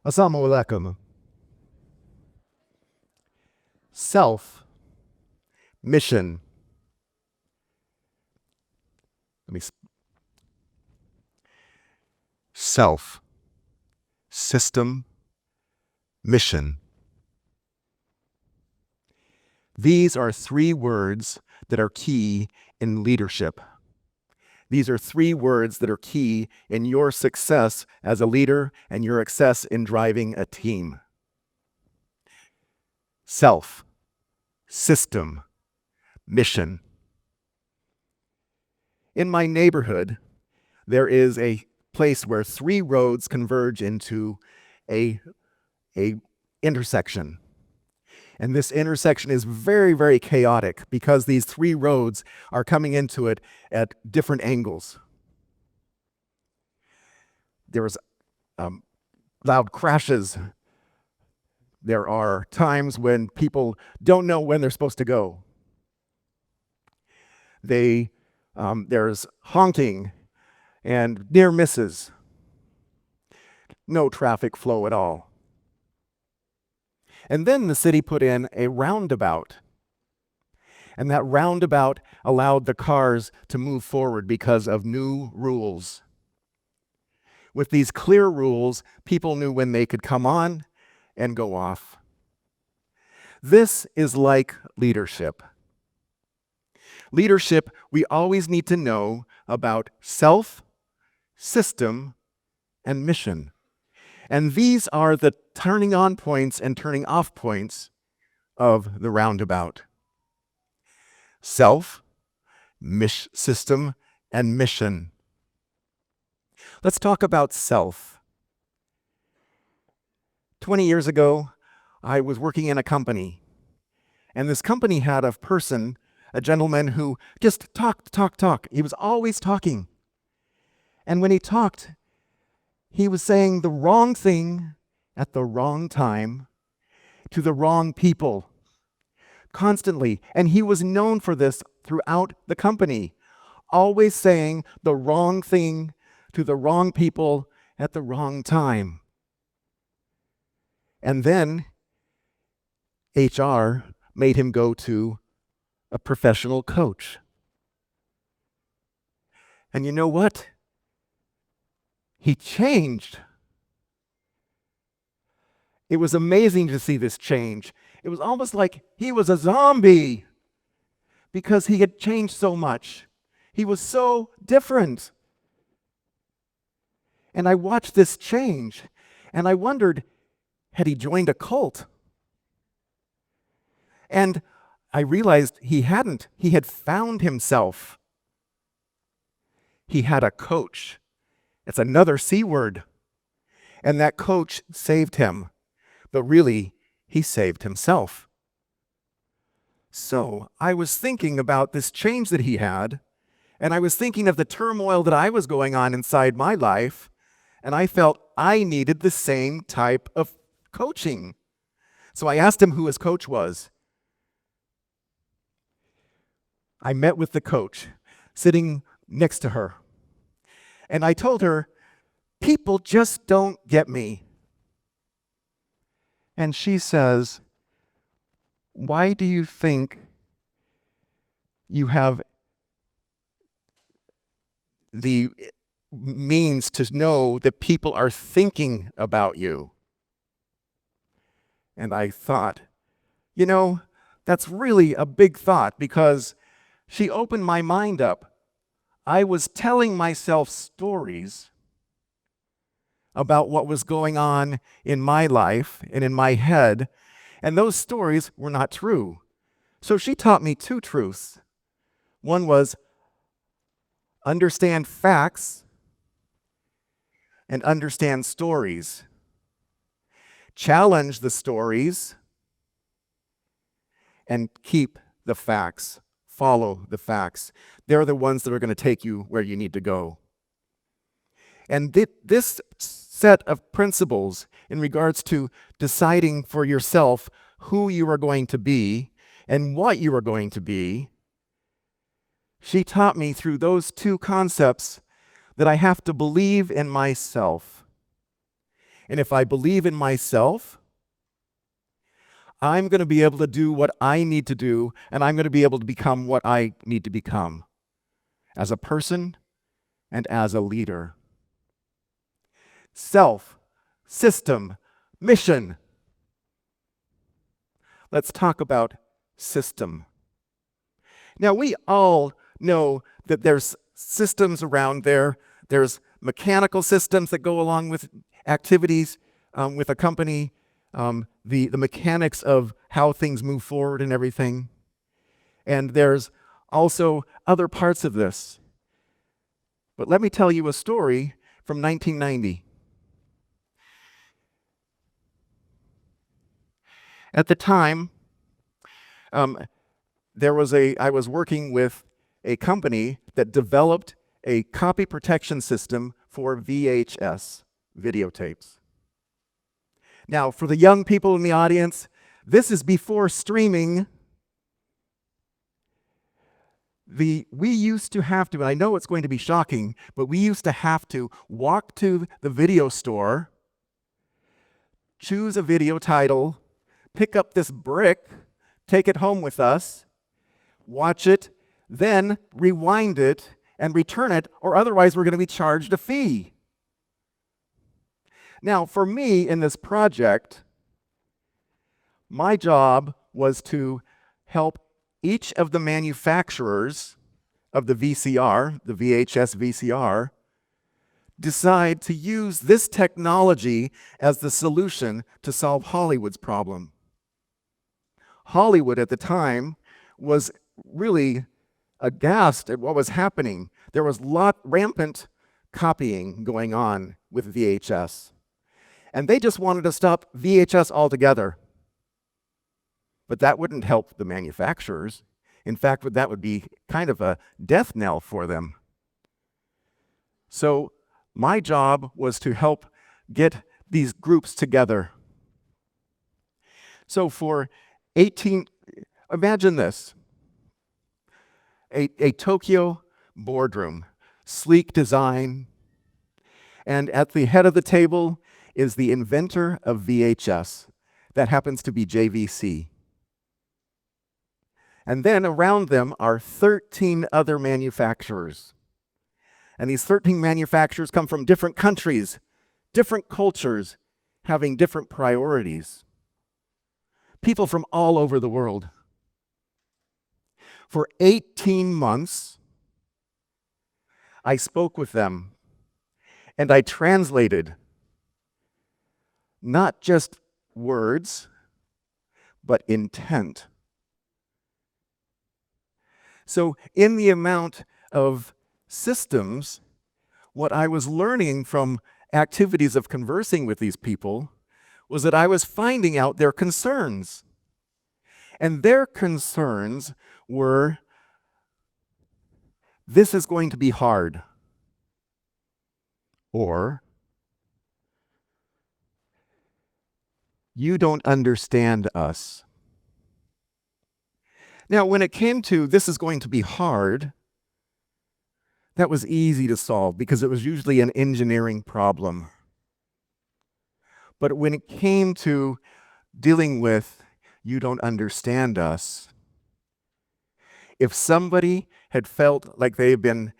Assalamu alaikum. Self, mission. Self, system, mission. These are three words that are key in leadership. These are three words that are key in your success as a leader and your success in driving a team. Self, system, mission. In my neighborhood, there is a place where three roads converge into a intersection. And this intersection is very, very chaotic because these three roads are coming into it at different angles. There's loud crashes. There are times when people don't know when they're supposed to go. There's honking and near misses. No traffic flow at all. And then the city put in a roundabout. And that roundabout allowed the cars to move forward because of new rules. With these clear rules, people knew when they could come on and go off. This is like leadership. Leadership, we always need to know about self, system, and mission. And these are the turning on points and turning off points of the roundabout. Self, system, and mission. Let's talk about self. 20 years ago, I was working in a company. And this company had a person, a gentleman who just talked. He was always talking. And when he talked, he was saying the wrong thing at the wrong time to the wrong people constantly. And he was known for this throughout the company, always saying the wrong thing to the wrong people at the wrong time. And then HR made him go to a professional coach. And you know what? He changed. It was amazing to see this change. It was almost like he was a zombie because he had changed so much. He was so different. And I watched this change, and I wondered, had he joined a cult? And I realized he hadn't. He had found himself. He had a coach. It's another C word. And that coach saved him. But really, he saved himself. So I was thinking about this change that he had, and I was thinking of the turmoil that I was going on inside my life, and I felt I needed the same type of coaching. So I asked him who his coach was. I met with the coach, sitting next to her. And I told her, people just don't get me. And she says, why do you think you have the means to know that people are thinking about you? And I thought, that's really a big thought because she opened my mind up. I was telling myself stories about what was going on in my life and in my head, and those stories were not true. So she taught me two truths. One was understand facts and understand stories. Challenge the stories and keep the facts. Follow the facts. They're the ones that are going to take you where you need to go. And this set of principles in regards to deciding for yourself who you are going to be and what you are going to be, she taught me through those two concepts that I have to believe in myself. And if I believe in myself, I'm going to be able to do what I need to do, and I'm going to be able to become what I need to become as a person and as a leader. Self, system, mission. Let's talk about system. Now, we all know that there's systems around there. There's mechanical systems that go along with activities with a company, the mechanics of how things move forward and everything. And there's also other parts of this. But let me tell you a story from 1990. At the time, I was working with a company that developed a copy protection system for VHS videotapes. Now, for the young people in the audience, this is before streaming. We used to have to, and I know it's going to be shocking, but we used to have to walk to the video store, choose a video title, pick up this brick, take it home with us, watch it, then rewind it and return it, or otherwise we're going to be charged a fee. Now, for me in this project, my job was to help each of the manufacturers of the VCR, the VHS VCR, decide to use this technology as the solution to solve Hollywood's problem. Hollywood at the time was really aghast at what was happening. There was rampant copying going on with VHS. And they just wanted to stop VHS altogether. But that wouldn't help the manufacturers. In fact, that would be kind of a death knell for them. So my job was to help get these groups together. So imagine this. A Tokyo boardroom, sleek design, and at the head of the table is the inventor of VHS. That happens to be JVC. And then around them are 13 other manufacturers. And these 13 manufacturers come from different countries, different cultures, having different priorities. People from all over the world. For 18 months, I spoke with them and I translated not just words, but intent. So in the amount of systems, what I was learning from activities of conversing with these people was that I was finding out their concerns. And their concerns were, this is going to be hard. Or, you don't understand us. Now, when it came to this is going to be hard, that was easy to solve because it was usually an engineering problem. But when it came to dealing with you don't understand us, if somebody had felt like they've been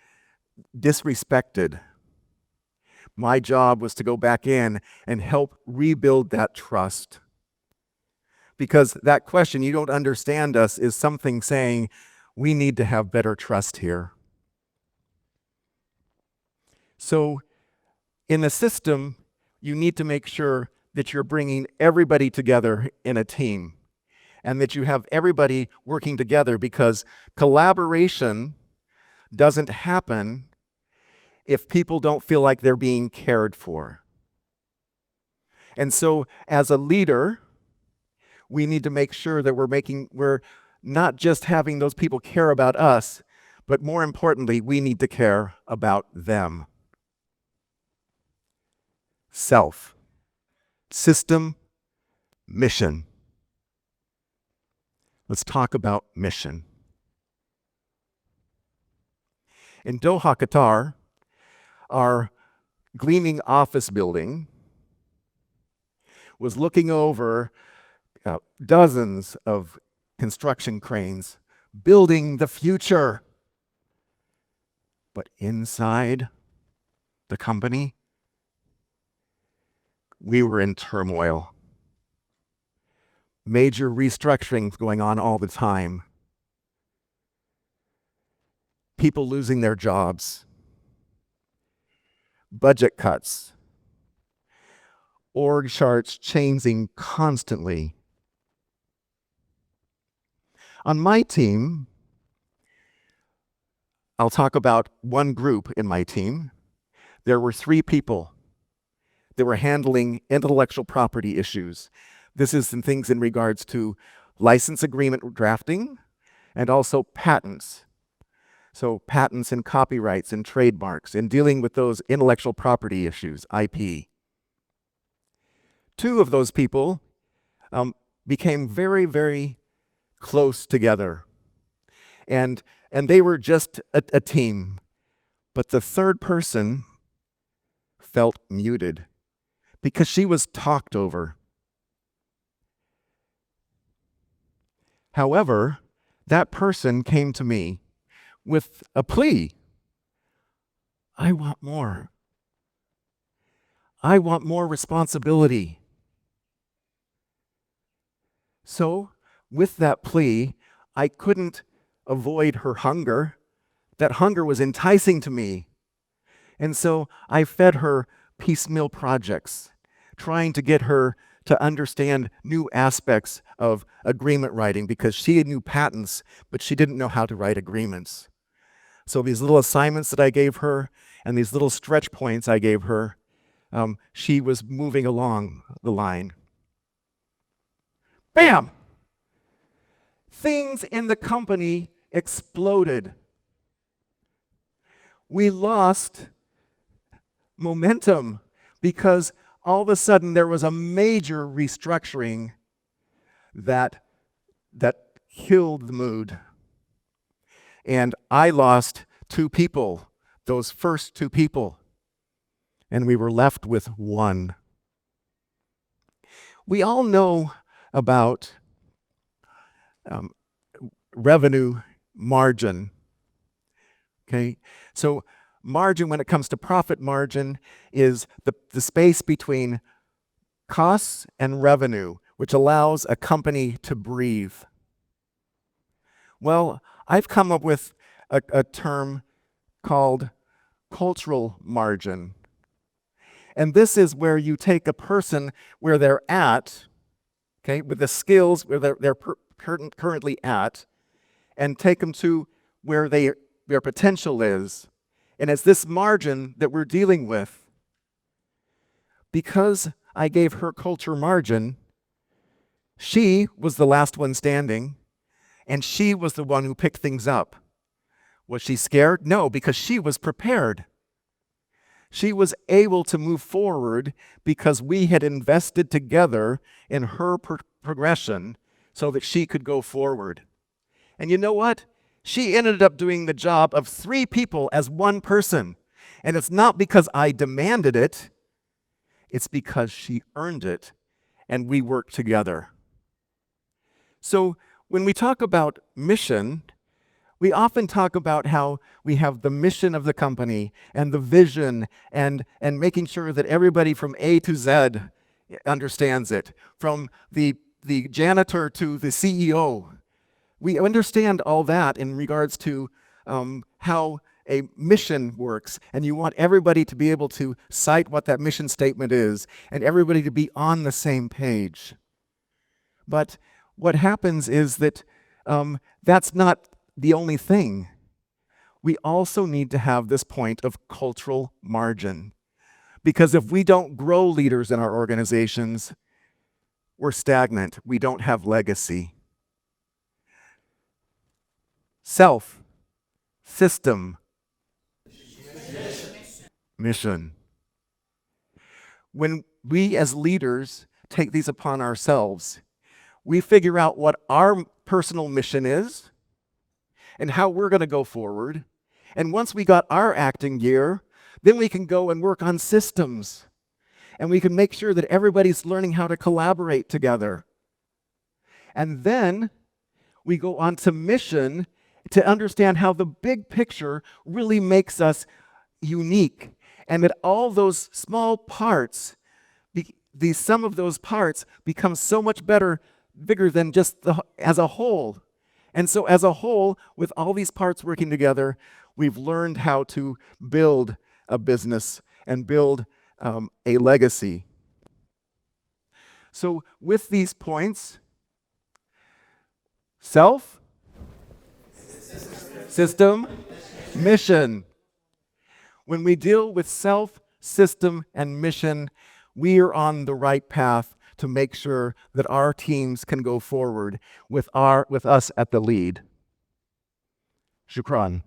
disrespected, my job was to go back in and help rebuild that trust. Because that question, you don't understand us, is something saying we need to have better trust here. So in a system, you need to make sure that you're bringing everybody together in a team and that you have everybody working together, because collaboration doesn't happen if people don't feel like they're being cared for. And so as a leader, we need to make sure that we're not just having those people care about us, but more importantly, we need to care about them. Self, system, mission. Let's talk about mission. In Doha, Qatar, our gleaming office building was looking over dozens of construction cranes, building the future. But inside the company, we were in turmoil. Major restructurings going on all the time. People losing their jobs. Budget cuts. Org charts changing constantly. On my team, I'll talk about one group in my team. There were 3 people that were handling intellectual property issues. This is some things in regards to license agreement drafting and also patents. So patents and copyrights and trademarks and dealing with those intellectual property issues, IP. 2 of those people became very, very close together. And they were just a team. But the 3rd person felt muted because she was talked over. However, that person came to me with a plea. I want more. I want more responsibility. So, with that plea, I couldn't avoid her hunger. That hunger was enticing to me. And so I fed her piecemeal projects, trying to get her to understand new aspects of agreement writing because she knew patents, but she didn't know how to write agreements. So these little assignments that I gave her and these little stretch points I gave her, she was moving along the line. Bam! Things in the company exploded. We lost momentum because all of a sudden there was a major restructuring that killed the mood. And I lost 2 people, those first 2 people, and we were left with 1. We all know about revenue margin. Okay, so margin, when it comes to profit margin, is the space between costs and revenue, which allows a company to breathe. Well, I've come up with a term called cultural margin. And this is where you take a person where they're at, okay, with the skills where they're currently at, and take them to where their potential is. And it's this margin that we're dealing with. Because I gave her culture margin, she was the last one standing, and she was the one who picked things up. Was she scared? No, because she was prepared. She was able to move forward because we had invested together in her progression so that she could go forward. And you know what? She ended up doing the job of 3 people as one person. And it's not because I demanded it. It's because she earned it, and we worked together. So when we talk about mission, we often talk about how we have the mission of the company and the vision and making sure that everybody from A to Z understands it, from the janitor to the CEO. We understand all that in regards to how a mission works, and you want everybody to be able to cite what that mission statement is and everybody to be on the same page. But what happens is that that's not the only thing. We also need to have this point of cultural margin. Because if we don't grow leaders in our organizations, we're stagnant. We don't have legacy. Self, system, mission. When we as leaders take these upon ourselves, we figure out what our personal mission is and how we're going to go forward. And once we got our acting gear, then we can go and work on systems And we can make sure that everybody's learning how to collaborate together. And then we go on to mission to understand how the big picture really makes us unique, and that all those small parts, the sum of those parts becomes so much bigger than just as a whole. And so as a whole, with all these parts working together, we've learned how to build a business and build a legacy. So with these points, self, system, mission. When we deal with self, system, and mission, we are on the right path to make sure that our teams can go forward with us at the lead. Shukran.